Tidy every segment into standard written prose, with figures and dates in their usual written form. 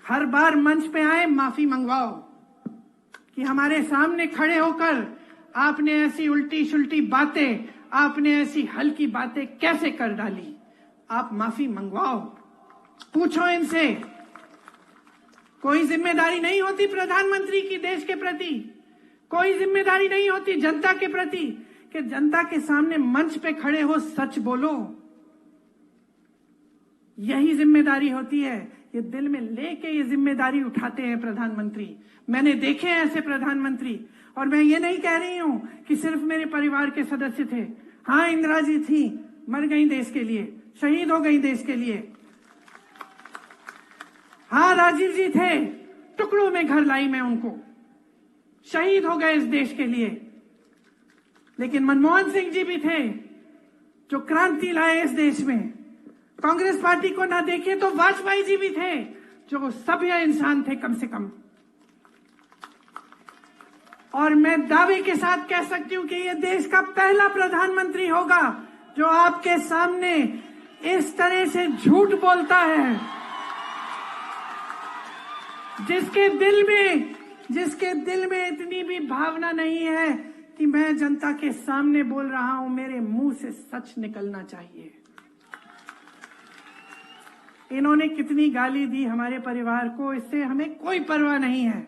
हर बार मंच पे आए माफी मंगवाओ कि हमारे सामने खड़े होकर आपने ऐसी उल्टी शुल्टी बातें, आपने ऐसी हल्की बातें कैसे कर डाली। आप माफी मंगवाओ, पूछो इनसे। कोई जिम्मेदारी नहीं होती प्रधानमंत्री की देश के प्रति, कोई जिम्मेदारी नहीं होती जनता के प्रति कि जनता के सामने मंच पे खड़े हो सच बोलो। यही जिम्मेदारी होती है। ये दिल में लेके ये जिम्मेदारी उठाते हैं प्रधानमंत्री। मैंने देखे हैं ऐसे प्रधानमंत्री, और मैं ये नहीं कह रही हूं कि सिर्फ मेरे परिवार के सदस्य थे। हाँ, इंदिरा जी थी, मर गई देश के लिए, शहीद हो गई देश के लिए। हाँ, राजीव जी थे, टुकड़ों में घर लाई मैं उनको, शहीद हो गए इस देश के लिए। लेकिन मनमोहन सिंह जी भी थे जो क्रांति लाए इस देश में। कांग्रेस पार्टी को ना देखे तो वाजपेयी जी भी थे जो सभ्य इंसान थे कम से कम। और मैं दावे के साथ कह सकती हूं कि यह देश का पहला प्रधानमंत्री होगा जो आपके सामने इस तरह से झूठ बोलता है, जिसके दिल में इतनी भी भावना नहीं है कि मैं जनता के सामने बोल रहा हूं, मेरे मुंह से सच निकलना चाहिए। इन्होंने कितनी गाली दी हमारे परिवार को, इससे हमें कोई परवाह नहीं है।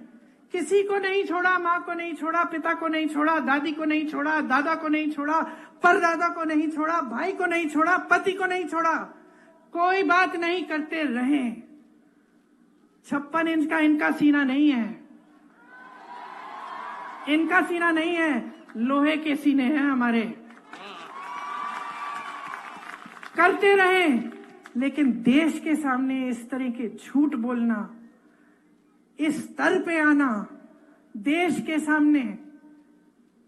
किसी को नहीं छोड़ा, माँ को नहीं छोड़ा, पिता को नहीं छोड़ा, दादी को नहीं छोड़ा, दादा को नहीं छोड़ा, परदादा को नहीं छोड़ा, भाई को नहीं छोड़ा, पति को नहीं छोड़ा, कोई बात नहीं करते रहे। 56 इंच का इनका सीना नहीं है, इनका सीना नहीं है, लोहे के सीने हैं हमारे। करते रहे, लेकिन देश के सामने इस तरह के झूठ बोलना, इस स्तर पे आना देश के सामने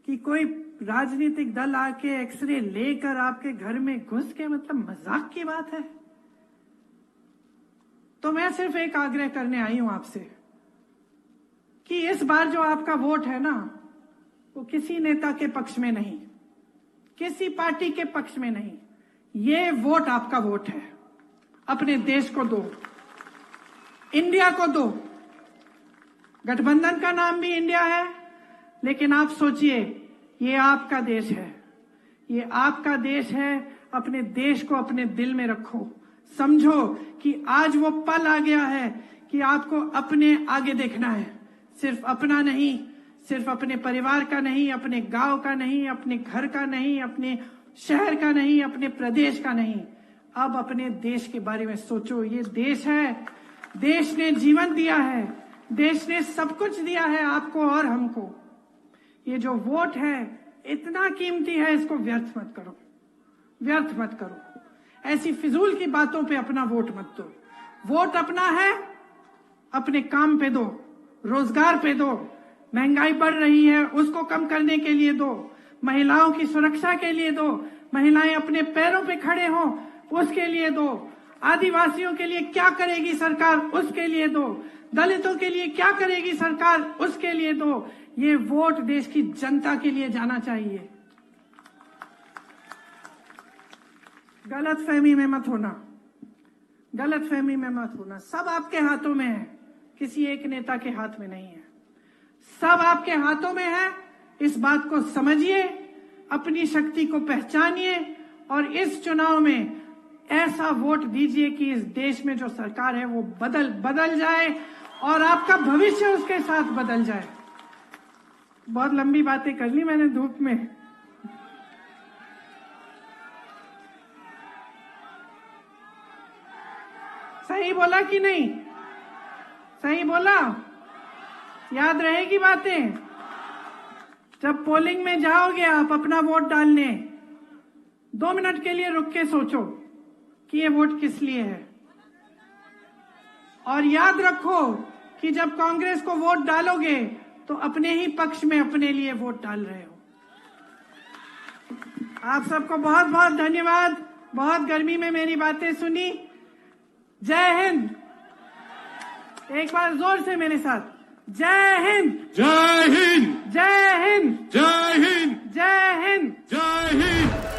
कि कोई राजनीतिक दल आके एक्सरे लेकर आपके घर में घुस के, मतलब मजाक की बात है। तो मैं सिर्फ एक आग्रह करने आई हूं आपसे कि इस बार जो आपका वोट है ना, वो किसी नेता के पक्ष में नहीं, किसी पार्टी के पक्ष में नहीं, ये वोट आपका वोट है। अपने देश को दो, इंडिया को दो। गठबंधन का नाम भी इंडिया है, लेकिन आप सोचिए, ये आपका देश है, ये आपका देश है। अपने देश को अपने दिल में रखो, समझो कि आज वो पल आ गया है कि आपको अपने आगे देखना है। सिर्फ अपना नहीं, सिर्फ अपने परिवार का नहीं, अपने गांव का नहीं, अपने घर का नहीं, अपने शहर का नहीं, अपने प्रदेश का नहीं, अब अपने देश के बारे में सोचो। ये देश है, देश ने जीवन दिया है, देश ने सब कुछ दिया है आपको और हमको। ये जो वोट है इतना कीमती है, इसको व्यर्थ मत करो, व्यर्थ मत करो। ऐसी फिजूल की बातों पे अपना वोट मत दो। वोट अपना है, अपने काम पे दो, रोजगार पे दो। महंगाई बढ़ रही है, उसको कम करने के लिए दो। महिलाओं की सुरक्षा के लिए दो, महिलाएं अपने पैरों पे खड़े हों उसके लिए दो। आदिवासियों के लिए क्या करेगी सरकार, उसके लिए दो। दलितों के लिए क्या करेगी सरकार, उसके लिए दो। ये वोट देश की जनता के लिए जाना चाहिए। गलतफहमी में मत होना, गलतफहमी में मत होना। सब आपके हाथों में है, किसी एक नेता के हाथ में नहीं है, सब आपके हाथों में है। इस बात को समझिए, अपनी शक्ति को पहचानिए और इस चुनाव में ऐसा वोट दीजिए कि इस देश में जो सरकार है वो बदल जाए और आपका भविष्य उसके साथ बदल जाए। बहुत लंबी बातें कर ली मैंने धूप में। सही बोला कि नहीं? सही बोला? याद रहेगी बातें? जब पोलिंग में जाओगे आप अपना वोट डालने, 2 मिनट के लिए रुक के सोचो कि ये वोट किस लिए है। और याद रखो कि जब कांग्रेस को वोट डालोगे तो अपने ही पक्ष में अपने लिए वोट डाल रहे हो। आप सबको बहुत बहुत धन्यवाद। बहुत गर्मी में मेरी बातें सुनी। जय हिंद। एक बार जोर से मेरे साथ, जय हिंद। जय हिंद। जय हिंद। जय हिंद। जय हिंद। जय हिंद।